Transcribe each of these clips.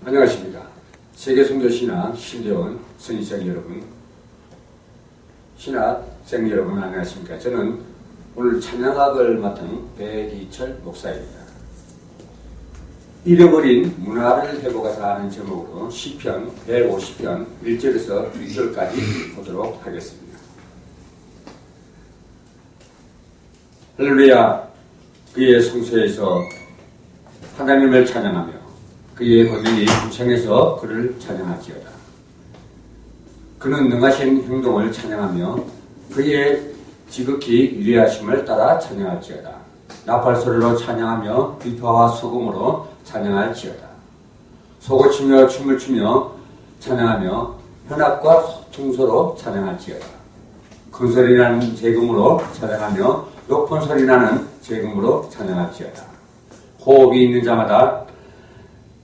안녕하십니까. 세계선교신학 신대원 선인생 여러분, 신학생 여러분 안녕하십니까. 저는 오늘 찬양학을 맡은 백이철 목사입니다. 잃어버린 문화를 회복하자 하는 제목으로 시편 150편 1절에서 2절까지 보도록 하겠습니다. 할렐루야. 그의 성소에서 하나님을 찬양하며 그의 권능이 구창에서 그를 찬양할지어다. 그는 능하신 행동을 찬양하며 그의 지극히 위대하심을 따라 찬양할지어다. 나팔소리로 찬양하며 비파와 소금으로 찬양할지어다. 소고치며 춤을 추며 찬양하며 현악과 퉁소로 찬양할지어다. 큰 소리 나는 재금으로 찬양하며 높은 소리 나는 재금으로 찬양할지어다. 호흡이 있는 자마다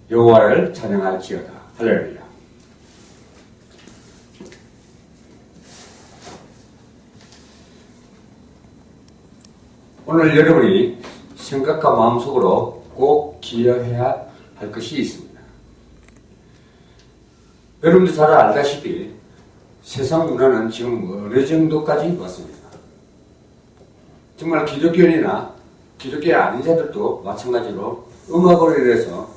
여호와를 찬양할지어다. 할렐루야. 오늘 여러분이 생각과 마음속으로 꼭 기억해야 할 것이 있습니다. 여러분도 잘 알다시피 세상 문화는 지금 어느 정도까지 왔습니다. 정말 기독교인이나 기독교 아닌 자들도 마찬가지로 음악으로 인해서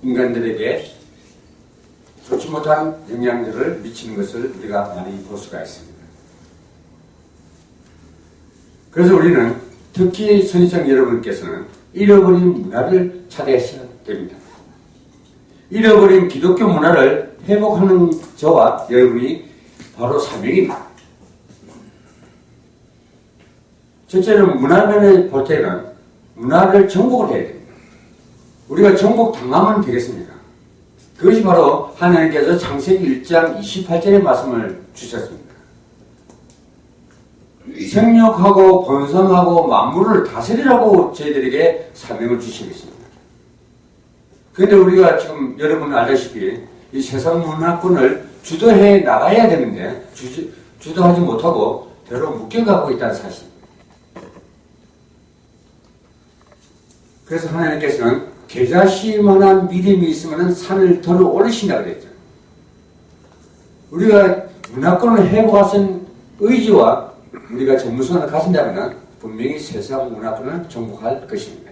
인간들에게 좋지 못한 영향들을 미치는 것을 우리가 많이 볼 수가 있습니다. 그래서 우리는 특히 선지자 여러분께서는 잃어버린 문화를 찾아야 됩니다. 잃어버린 기독교 문화를 회복하는 저와 여러분이 바로 사명입니다. 첫째는 문화면에 볼 때는 문화를 정복을 해야 됩니다. 우리가 정복 당하면 되겠습니까? 그것이 바로 하나님께서 창세기 1장 28절의 말씀을 주셨습니다. 생육하고 번성하고 만물을 다스리라고 저희들에게 사명을 주신 것입니다. 그런데 우리가 지금 여러분 알다시피 이 세상 문화권을 주도해 나가야 되는데 주도하지 못하고 대로 묶여가고 있다는 사실입니다. 그래서 하나님께서는 겨자씨만한 믿음이 있으면 산을 들어 올리신다고 그랬죠. 우리가 문화권을 회복하신 의지와 우리가 전문성을 가진다면 분명히 세상 문화권을 정복할 것입니다.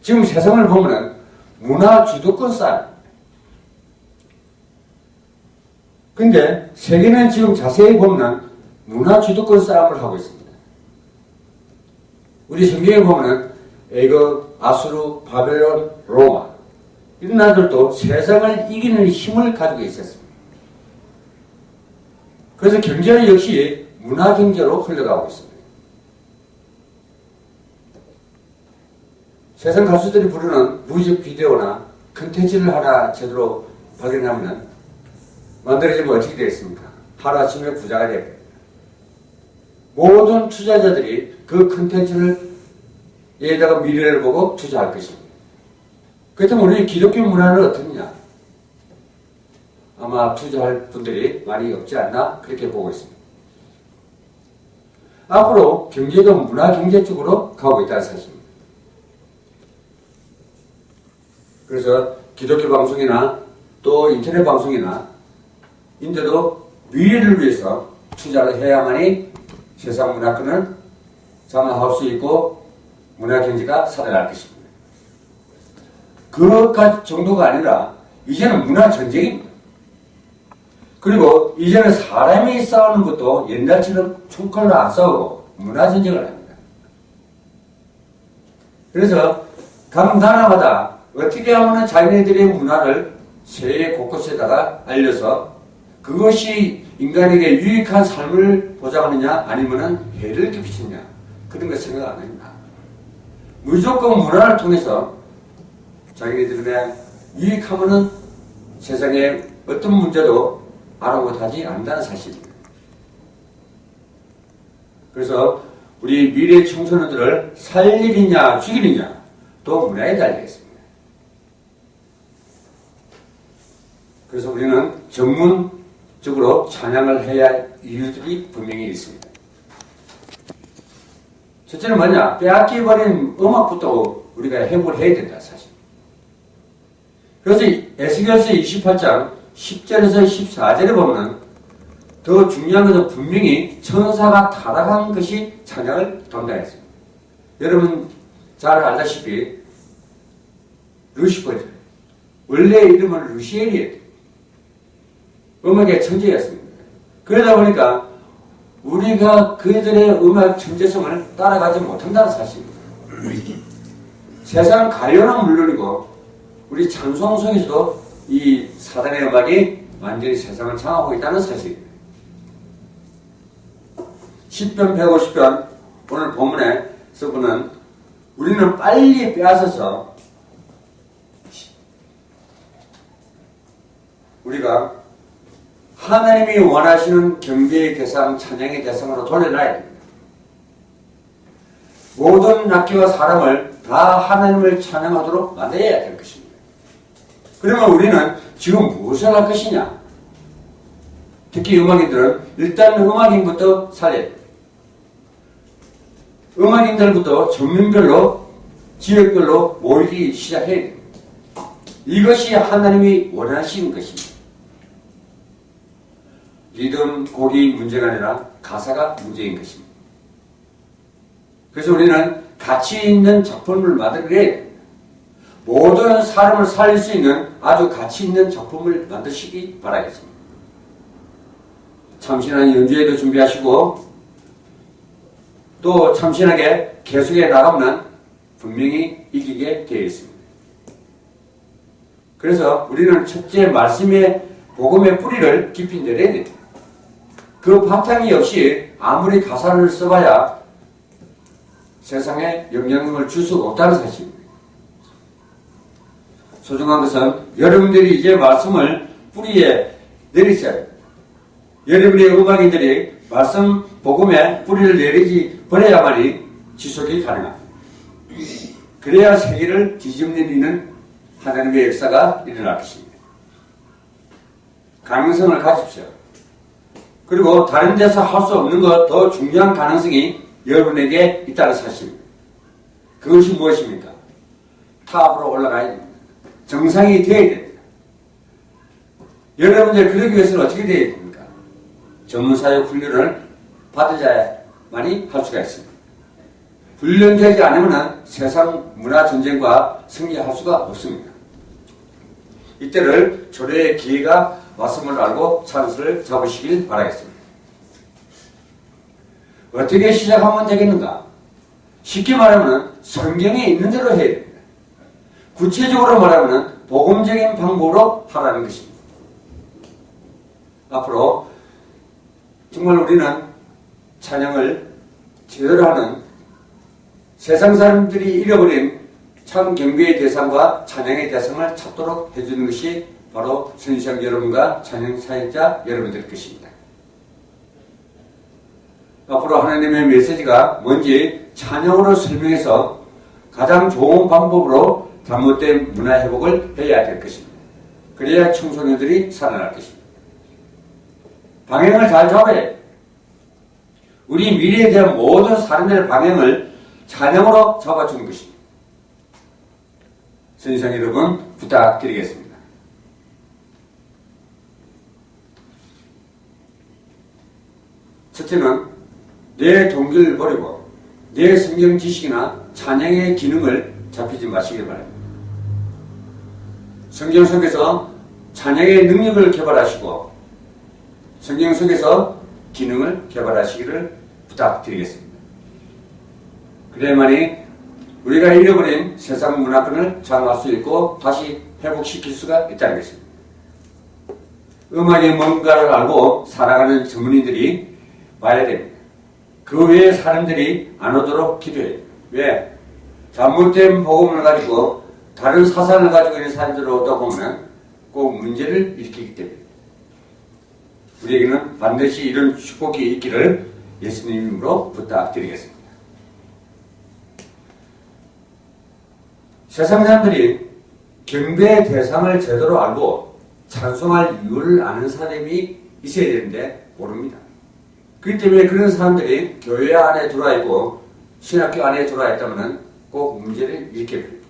지금 세상을 보면 문화 주도권 싸움. 근데 세계는 지금 자세히 보면 문화 주도권 싸움을 하고 있습니다. 우리 성경에 보면 애굽, 아수르, 바벨론, 로마 이런 나라들도 세상을 이기는 힘을 가지고 있었습니다. 그래서 경제는 역시 문화 경제로 흘러가고 있습니다. 세상 가수들이 부르는 뮤직 비디오나 컨텐츠를 하나 제대로 발견하면 만들어지면 어떻게 되겠습니까? 하루아침에 부자가 됩니다. 모든 투자자들이 그 컨텐츠를 여기다가 미래를 보고 투자할 것입니다. 그렇다면 우리 기독교 문화는 어떻느냐? 아마 투자할 분들이 많이 없지 않나 그렇게 보고 있습니다. 앞으로 경제도 문화 경제 쪽으로 가고 있다는 사실입니다. 그래서 기독교 방송이나 또 인터넷 방송이나 인데도 미래를 위해서 투자를 해야만이 세상 문화권을 장악할 수 있고 문화 경제가 살아날 것입니다. 그 정도가 아니라 이제는 문화 전쟁입니다. 그리고 이제는 사람이 싸우는 것도 옛날처럼 총칼로 안 싸우고 문화 전쟁을 합니다. 그래서 각 나라마다 어떻게 하면 자기네들의 문화를 세계 곳곳에다가 알려서 그것이 인간에게 유익한 삶을 보장하느냐 아니면 해를 끼치느냐 그런 거 생각 안 합니다. 무조건 문화를 통해서 자기네들의 유익하면은 세상에 어떤 문제도 아랑곳하지 않는다는 사실입니다. 그래서 우리 미래 청소년들을 살리느냐 죽이느냐 또 문화에 달려있습니다. 그래서 우리는 전문적으로 찬양을 해야 할 이유들이 분명히 있습니다. 첫째는 뭐냐? 빼앗겨버린 음악부터 우리가 회복을 해야 된다, 사실. 그래서 에스겔서 28장 10절에서 14절에 보면 더 중요한 것은 분명히 천사가 타락한 것이 찬양을 담당했습니다. 여러분 잘 알다시피 루시퍼죠. 원래 이름은 루시엘이에요. 음악의 천재였습니다. 그러다 보니까 우리가 그들의 음악 천재성을 따라가지 못한다는 사실입니다. 세상 가요는 물론이고 우리 찬송 속에서도 이 사단의 음악이 완전히 세상을 장악하고 있다는 사실입니다. 10편 150편 오늘 본문에서 보는 우리는 빨리 빼앗아서 우리가 하나님이 원하시는 경배의 대상, 찬양의 대상으로 돌려놔야 됩니다. 모든 악기와 사람을 다 하나님을 찬양하도록 만들어야 될 것입니다. 그러면 우리는 지금 무엇을 할 것이냐? 특히 음악인들은 일단 음악인부터 살려야 됩니다. 음악인들부터 전문별로 지역별로 모이기 시작해야 됩니다. 이것이 하나님이 원하시는 것입니다. 리듬, 곡이 문제가 아니라 가사가 문제인 것입니다. 그래서 우리는 가치 있는 작품을 만들어야 됩니다. 모든 사람을 살릴 수 있는 아주 가치 있는 작품을 만드시기 바라겠습니다. 참신한 연주회도 준비하시고 또 참신하게 계속해 나가면 분명히 이기게 되어 있습니다. 그래서 우리는 첫째 말씀의 복음의 뿌리를 깊이 내려야 됩니다. 그 바탕이 없이 아무리 가사를 써봐야 세상에 영향력을 줄 수 없다는 사실입니다. 소중한 것은 여러분들이 이제 말씀을 뿌리에 내리셔야 됩니다. 여러분의 음악인들이 말씀 복음에 뿌리를 내리지 버려야만이 지속이 가능합니다. 그래야 세계를 뒤집는 하나님의 역사가 일어날 것입니다. 가능성을 가집시오. 그리고 다른 데서 할 수 없는 것 더 중요한 가능성이 여러분에게 있다는 사실입니다. 그것이 무엇입니까? 탑으로 올라가야 됩니다. 정상이 되어야 됩니다. 여러분들 그러기 위해서는 어떻게 되어야 됩니까? 전문사역 훈련을 받으자만이 할 수가 있습니다. 훈련되지 않으면 세상 문화 전쟁과 승리할 수가 없습니다. 이때를 조례의 기회가 왔음을 알고 찬스를 잡으시길 바라겠습니다. 어떻게 시작하면 되겠는가? 쉽게 말하면 성경에 있는 대로 해야 됩니다. 구체적으로 말하면 복음적인 방법으로 하라는 것입니다. 앞으로 정말 우리는 찬양을 제대로 하는 세상 사람들이 잃어버린 참 경배의 대상과 찬양의 대상을 찾도록 해주는 것이 바로 선지자 여러분과 찬양 사역자 여러분들 것입니다. 앞으로 하나님의 메시지가 뭔지 찬양으로 설명해서 가장 좋은 방법으로 잘못된 문화 회복을 해야 될 것입니다. 그래야 청소년들이 살아날 것입니다. 방향을 잘 잡아야 해요. 우리 미래에 대한 모든 사람들의 방향을 찬양으로 잡아주는 것입니다. 선지자 여러분 부탁드리겠습니다. 첫째는 내 동기를 버리고 내 성경 지식이나 찬양의 기능을 잡히지 마시길 바랍니다. 성경 속에서 찬양의 능력을 개발하시고 성경 속에서 기능을 개발하시기를 부탁드리겠습니다. 그래야만이 우리가 잃어버린 세상 문화권을 장악할 수 있고 다시 회복시킬 수가 있다는 것입니다. 음악의 뭔가를 알고 살아가는 전문인들이 와야 됩니다. 그 외에 사람들이 안 오도록 기도해요. 왜? 잘못된 복음을 가지고 다른 사상을 가지고 있는 사람들을 오다 보면 꼭 문제를 일으키기 때문에 우리에게는 반드시 이런 축복이 있기를 예수님 이름으로 부탁드리겠습니다. 세상 사람들이 경배의 대상을 제대로 알고 찬송할 이유를 아는 사람이 있어야 되는데 모릅니다. 그렇기 때문에 그런 사람들이 교회 안에 들어와 있고 신학교 안에 들어와 있다면 꼭 문제를 일으켜 버립니다.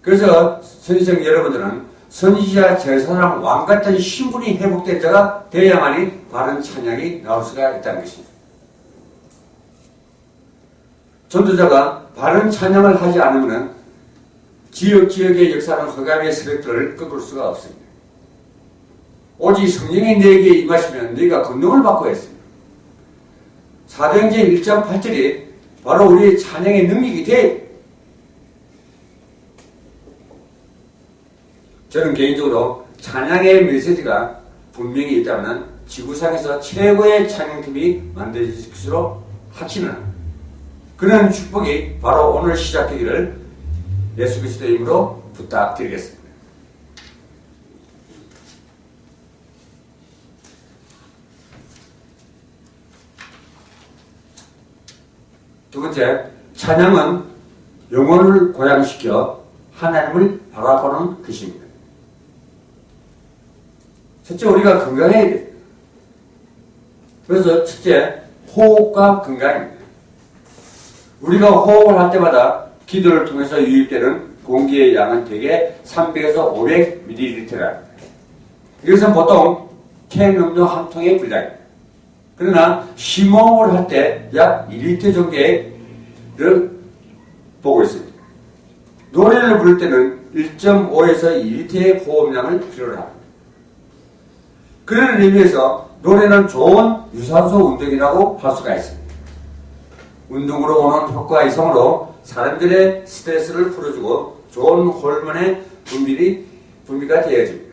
그래서 선지자 여러분들은 선지자, 제사장, 왕 같은 신분이 회복된 자가 되어야만이 바른 찬양이 나올 수가 있다는 것입니다. 전도자가 바른 찬양을 하지 않으면 지역의 역사는 허감의 세력들을 꺾을 수가 없습니다. 오직 성령이 내게 임하시면 네가 권능을 받고 했습니다. 사도행전 1장 8절이 바로 우리의 찬양의 능력이 돼. 저는 개인적으로 찬양의 메시지가 분명히 있다면 지구상에서 최고의 찬양팀이 만들어질 것으로 확신을 그런 축복이 바로 오늘 시작되기를 예수 그리스도의 이름으로 부탁드리겠습니다. 두 번째, 찬양은 영혼을 고양시켜 하나님을 바라보는 것입니다. 첫째, 우리가 건강해야 됩니다. 그래서 첫째, 호흡과 건강입니다. 우리가 호흡을 할 때마다 기도를 통해서 유입되는 공기의 양은 대개 300에서 500ml랍니다. 이것은 보통 캔 음료 한 통의 분량입니다. 그러나 심호흡을 할 때 약 2리터 정도를 보고 있습니다. 노래를 부를 때는 1.5에서 2리터의 호흡량을 필요로 합니다. 그런 의미에서 노래는 좋은 유산소 운동이라고 할 수가 있습니다. 운동으로 오는 효과 이상으로 사람들의 스트레스를 풀어주고 좋은 호르몬의 분비가 되어집니다.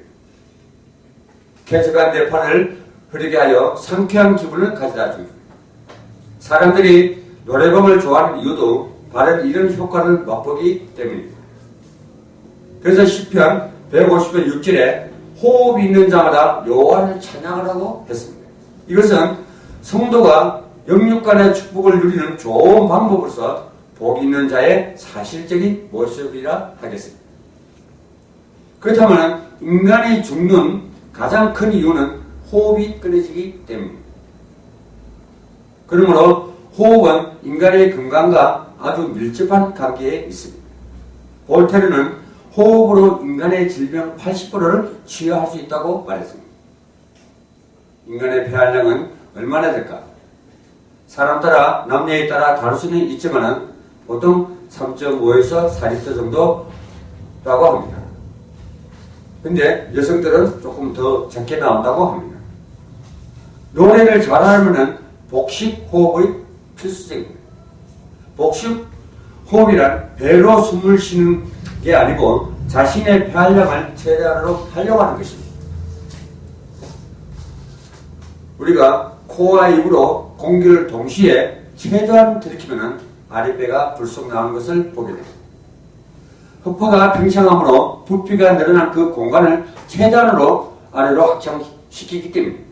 쾌적한 뇌판을 흐르게 하여 상쾌한 기분을 가져다 줍니다. 사람들이 노래방을 좋아하는 이유도 바로 이런 효과를 맛보기 때문입니다. 그래서 시편 150편 6절에 호흡이 있는 자마다 여호와를 찬양하라고 했습니다. 이것은 성도가 영육간의 축복을 누리는 좋은 방법으로서 복 있는 자의 사실적인 모습이라 하겠습니다. 그렇다면 인간이 죽는 가장 큰 이유는 호흡이 끊어지기 때문입니다. 그러므로 호흡은 인간의 건강과 아주 밀접한 관계에 있습니다. 볼테르는 호흡으로 인간의 질병 80%를 치유할 수 있다고 말했습니다. 인간의 폐활량은 얼마나 될까? 사람 따라 남녀에 따라 다를 수는 있지만 보통 3.5에서 4리터 정도라고 합니다. 근데 여성들은 조금 더 적게 나온다고 합니다. 노래를 잘하면 복식 호흡의 필수적입니다. 복식 호흡이란 배로 숨을 쉬는 게 아니고 자신의 폐활량을 최대한으로 하려고 하는 것입니다. 우리가 코와 입으로 공기를 동시에 최대한 들이키면 아랫배가 불쑥 나오는 것을 보게 됩니다. 흡파가 팽창함으로 부피가 늘어난 그 공간을 최대한으로 아래로 확장시키기 때문입니다.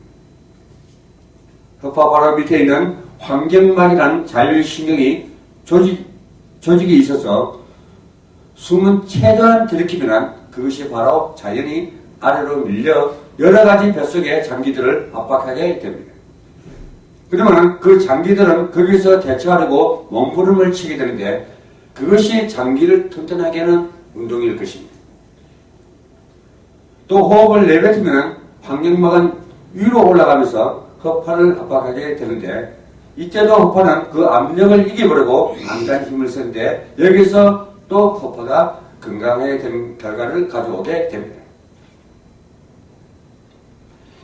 흡파 바로 밑에 있는 환경막이라는 자율신경이 조직이 있어서 숨은 최대한 들이키면 그것이 바로 자연히 아래로 밀려 여러 가지 뱃속의 장기들을 압박하게 됩니다. 그러면 그 장기들은 거기서 대처하려고 몸부림을 치게 되는데 그것이 장기를 튼튼하게 하는 운동일 것입니다. 또 호흡을 내뱉으면 환경막은 위로 올라가면서 허파를 압박하게 되는데 이때도 허파는 그 압력을 이겨버리고 안간 힘을 쓰는데 여기서 또 허파가 건강하게 된 결과를 가져오게 됩니다.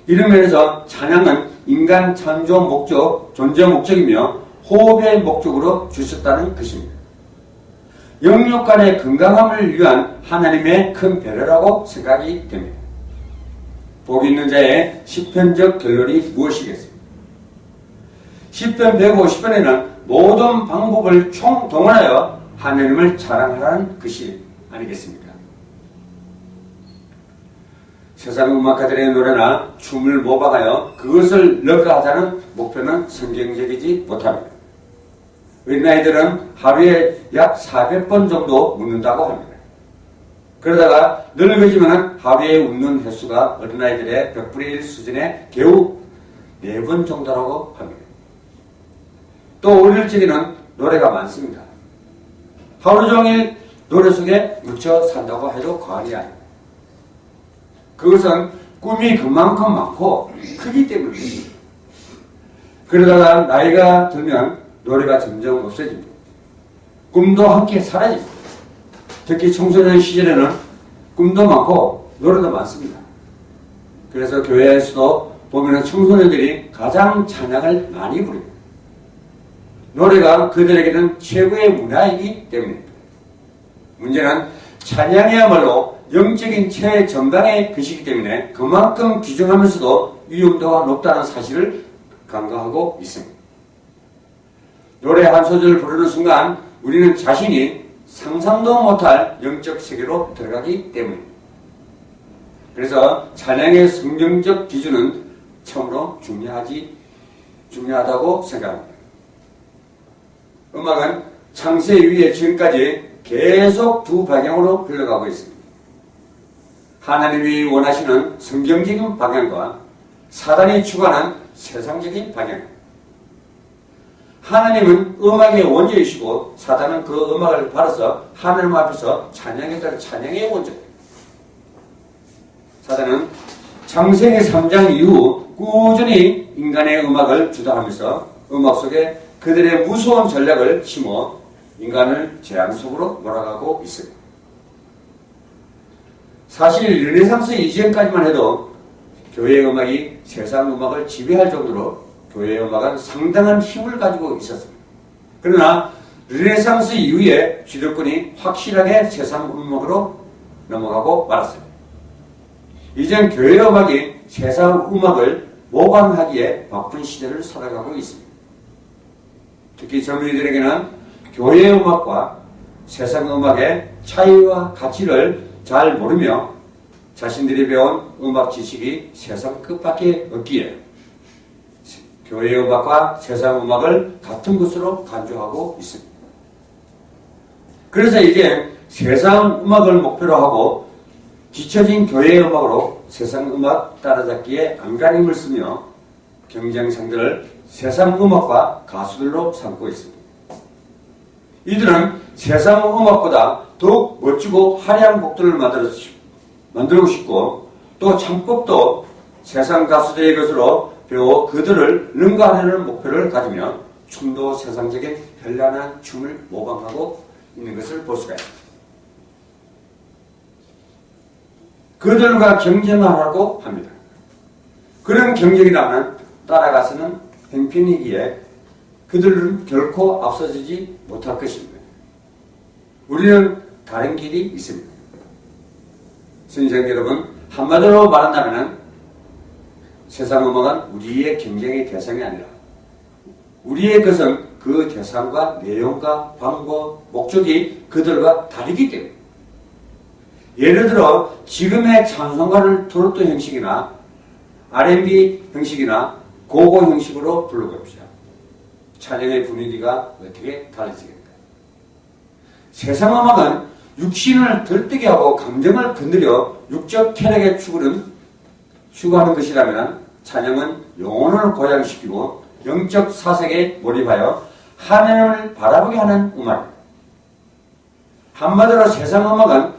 이런 면에서 찬양은 인간 창조 목적, 존재 목적이며 호흡의 목적으로 주셨다는 것입니다. 영육 간의 건강함을 위한 하나님의 큰 배려라고 생각이 됩니다. 복 있는 자의 시편적 결론이 무엇이겠습니까? 시편 150편에는 모든 방법을 총동원하여 하나님을 자랑하라는 것이 아니겠습니까? 세상 음악가들의 노래나 춤을 모방하여 그것을 능가하자는 목표는 성경적이지 못합니다. 어린아이들은 하루에 약 400번 정도 웃는다고 합니다. 그러다가 늙어지면 하루에 웃는 횟수가 어린아이들의 100분의 1 수준의 겨우 4번 정도라고 합니다. 또 어릴 적에는 노래가 많습니다. 하루 종일 노래 속에 묻혀 산다고 해도 과언이 아닙니다. 그것은 꿈이 그만큼 많고 크기 때문입니다. 그러다가 나이가 들면 노래가 점점 없어집니다. 꿈도 함께 사라집니다. 특히 청소년 시절에는 꿈도 많고 노래도 많습니다. 그래서 교회에서도 보면 청소년들이 가장 찬양을 많이 부릅니다. 노래가 그들에게는 최고의 문화이기 때문입니다. 문제는 찬양이야말로 영적인 최정당의 것이기 때문에 그만큼 귀중하면서도 위험도가 높다는 사실을 간과하고 있습니다. 노래 한 소절을 부르는 순간 우리는 자신이 상상도 못할 영적 세계로 들어가기 때문입니다. 그래서 찬양의 성경적 기준은 참으로 중요하다고 생각합니다. 음악은 창세 이후에 지금까지 계속 두 방향으로 흘러가고 있습니다. 하나님이 원하시는 성경적인 방향과 사단이 추구하는 세상적인 방향입니다. 하나님은 음악의 원조이시고 사단은 그 음악을 받아서 하나님 앞에서 찬양했다는 찬양의 원조입니다. 사단은 창세기 3장 이후 꾸준히 인간의 음악을 주도하면서 음악 속에 그들의 무서운 전략을 심어 인간을 재앙 속으로 몰아가고 있습니다. 사실 르네상스 이전까지만 해도 교회의 음악이 세상 음악을 지배할 정도로 교회의 음악은 상당한 힘을 가지고 있었습니다. 그러나 르네상스 이후에 주도권이 확실하게 세상 음악으로 넘어가고 말았습니다. 이젠 교회의 음악이 세상 음악을 모방하기에 바쁜 시대를 살아가고 있습니다. 특히 젊은이들에게는 교회의 음악과 세상 음악의 차이와 가치를 잘 모르며 자신들이 배운 음악 지식이 세상 끝밖에 없기에 교회의 음악과 세상 음악을 같은 것으로 간주하고 있습니다. 그래서 이제 세상 음악을 목표로 하고 뒤처진 교회의 음악으로 세상 음악 따라잡기에 안간힘을 쓰며 경쟁 상대를 세상 음악과 가수들로 삼고 있습니다. 이들은 세상 음악보다 더욱 멋지고 화려한 곡들을 만들고 싶고 또 창법도 세상 가수들의 것으로 배워 그들을 능가하려는 목표를 가지며 춤도 세상적인 현란한 춤을 모방하고 있는 것을 볼 수가 있습니다. 그들과 경쟁하라고 합니다. 그런 경쟁이라면 따라가서는 행편이기에 그들은 결코 앞서지지 못할 것입니다. 우리는 다른 길이 있습니다. 선생 여러분, 한마디로 말한다면 세상 음악은 우리의 경쟁의 대상이 아니라 우리의 것은 그 대상과 내용과 방법, 목적이 그들과 다르기 때문에 예를 들어 지금의 찬송가를 트로트 형식이나 R&B 형식이나 고고 형식으로 불러봅시다. 찬양의 분위기가 어떻게 달라지겠는가? 세상 음악은 육신을 들뜨게 하고 감정을 건드려 육적 쾌락에 추구하는 것이라면 찬양은 영혼을 고양시키고 영적 사색에 몰입하여 하나님을 바라보게 하는 음악입니다. 한마디로 세상 음악은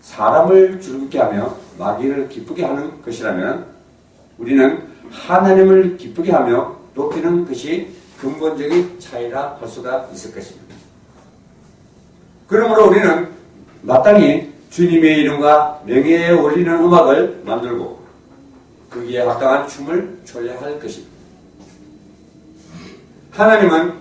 사람을 즐겁게 하며 마귀를 기쁘게 하는 것이라면 우리는 하나님을 기쁘게 하며 높이는 것이 근본적인 차이라 할 수가 있을 것입니다. 그러므로 우리는 마땅히 주님의 이름과 명예에 올리는 음악을 만들고 거기에 합당한 춤을 춰야 할 것입니다. 하나님은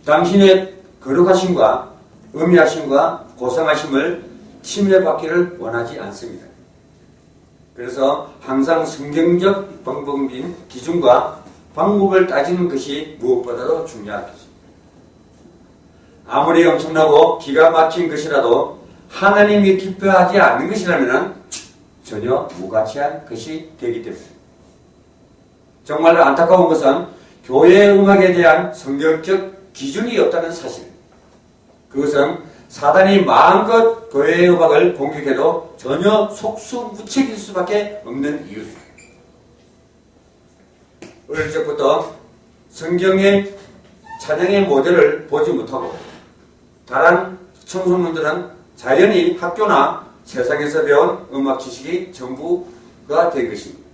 당신의 거룩하심과 음미하심과 고상하심을 침해받기를 원하지 않습니다. 그래서 항상 성경적 방법인 기준과 방법을 따지는 것이 무엇보다도 중요한 것입니다. 아무리 엄청나고 기가 막힌 것이라도 하나님이 기뻐하지 않는 것이라면 전혀 무가치한 것이 되기 때문입니다. 정말 안타까운 것은 교회의 음악에 대한 성경적 기준이 없다는 사실입니다. 그것은 사단이 마음껏 교회의 음악을 공격해도 전혀 속수무책일 수밖에 없는 이유입니다. 어릴 적부터 성경의 찬양의 모델을 보지 못하고 다른 청소년들은 자연히 학교나 세상에서 배운 음악 지식이 전부 된 것입니다.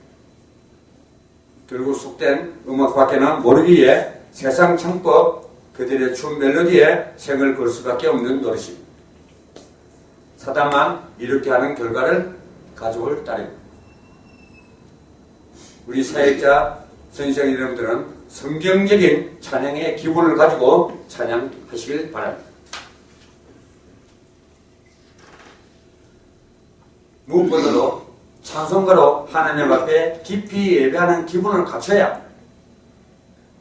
결국 속된 음악밖에는 모르기에 세상 창법 그들의 춤 멜로디에 생을 걸 수밖에 없는 노릇입니다. 사단만 이렇게 하는 결과를 가져올 따름입니다. 우리 사역자 선생 여러분들은 성경적인 찬양의 기본을 가지고 찬양하시길 바랍니다. 무엇보다도 찬송가로 하나님 앞에 깊이 예배하는 기분을 갖춰야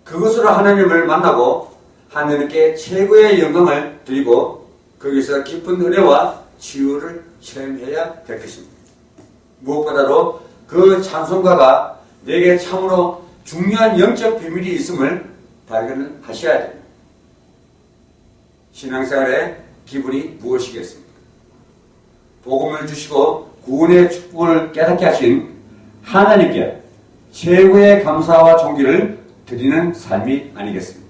그것으로 하나님을 만나고 하나님께 최고의 영광을 드리고 거기서 깊은 은혜와 치유를 체험해야 될 것입니다. 무엇보다도 그 찬송가가 내게 참으로 중요한 영적 비밀이 있음을 발견하셔야 됩니다. 신앙생활의 기분이 무엇이겠습니까? 복음을 주시고 구원의 축복을 깨닫게 하신 하나님께 최고의 감사와 존귀를 드리는 삶이 아니겠습니까?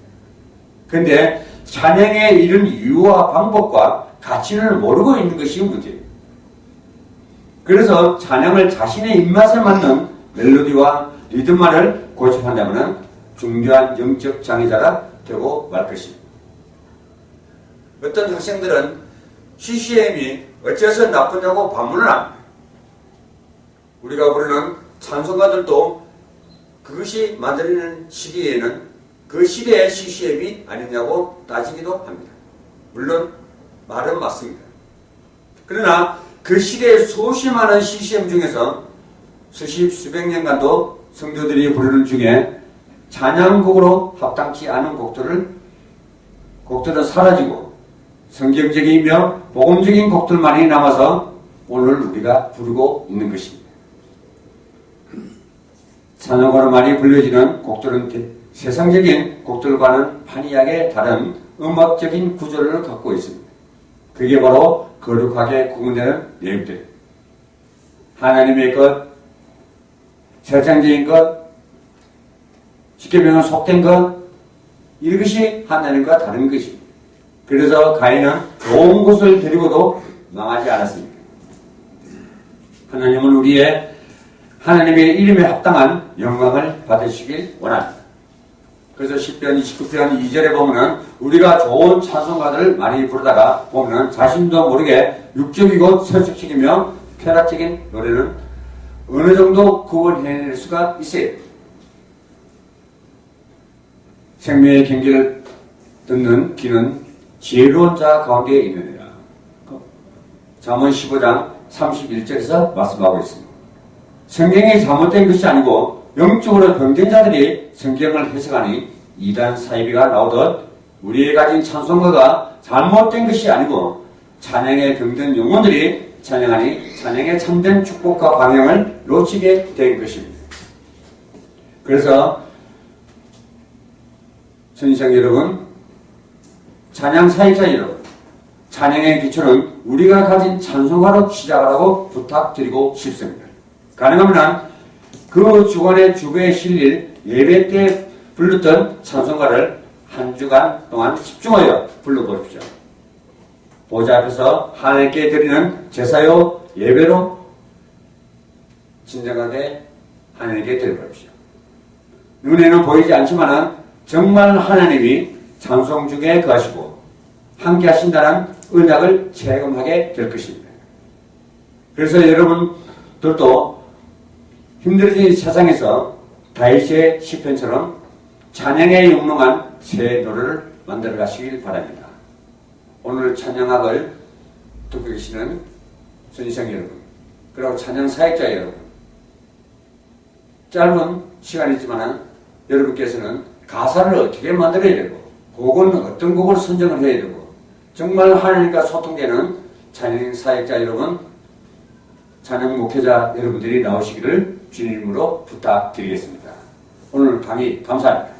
그런데 찬양에 이른 이유와 방법과 가치를 모르고 있는 것이 문제예요. 그래서 찬양을 자신의 입맛에 맞는 멜로디와 리듬만을 고집한다면 중요한 영적 장애자가 되고 말 것입니다. 어떤 학생들은 CCM이 어째서 나쁘냐고 반문을 합니다. 우리가 부르는 찬송가들도 그것이 만들어지는 시기에는 그 시대의 CCM이 아니냐고 따지기도 합니다. 물론 말은 맞습니다. 그러나 그 시대에 수없이 많은 CCM 중에서 수백 년간도 성도들이 부르는 중에 찬양곡으로 합당치 않은 곡들은 사라지고 성경적이며 복음적인 곡들만이 남아서 오늘 우리가 부르고 있는 것입니다. 찬양으로 많이 불려지는 곡들은 세상적인 곡들과는 판이하게 다른 음악적인 구조를 갖고 있습니다. 그게 바로 거룩하게 구분되는 내용들입니다. 하나님의 것, 세상적인 것, 쉽게 말하면 속된 것, 이것이 하나님과 다른 것입니다. 그래서 가인은 좋은 것을 데리고도 망하지 않았습니다. 하나님은 우리의 하나님의 이름에 합당한 영광을 받으시길 원합니다. 그래서 시편 29편 2절에 보면은 우리가 좋은 찬송가들을 많이 부르다가 보면은 자신도 모르게 육적이고 세속적이며 쾌락적인 노래는 어느 정도 구분해낼 수가 있어요. 생명의 경계를 듣는 귀는 지혜로운 자 가운데 있느니라. 잠언 15장 31절에서 말씀하고 있습니다. 성경이 잘못된 것이 아니고 영적으로 병든 자들이 성경을 해석하니 이단 사이비가 나오듯 우리의 가진 찬송가가 잘못된 것이 아니고 찬양의 병든 영혼들이 찬양하니 찬양의 참된 축복과 방향을 놓치게 된 것입니다. 그래서 선지자 여러분, 찬양 사역자 여러분, 찬양의 기초는 우리가 가진 찬송가로 시작하라고 부탁드리고 싶습니다. 가능하면 그 주간의 주배에 실릴 예배 때 불렀던 찬송가를 한 주간 동안 집중하여 불러보십시오. 보좌 앞에서 하나님께 드리는 제사요 예배로 진정하게 하나님께 드려보십시오. 눈에는 보이지 않지만 정말 하나님이 찬송 중에 거하시고 함께 하신다는 은약을 체험하게 될 것입니다. 그래서 여러분들도 힘들어진 세상에서 다윗의 시편처럼 찬양에 영롱한 새 노래를 만들어 가시길 바랍니다. 오늘 찬양학을 듣고 계시는 선지생 여러분, 그리고 찬양 사역자 여러분, 짧은 시간이지만 여러분께서는 가사를 어떻게 만들어야 되고 곡은 어떤 곡을 선정을 해야 되고 정말 하나님과 소통되는 찬양 사역자 여러분, 찬양 목회자 여러분들이 나오시기를 주님으로 부탁드리겠습니다. 오늘 강의 감사합니다.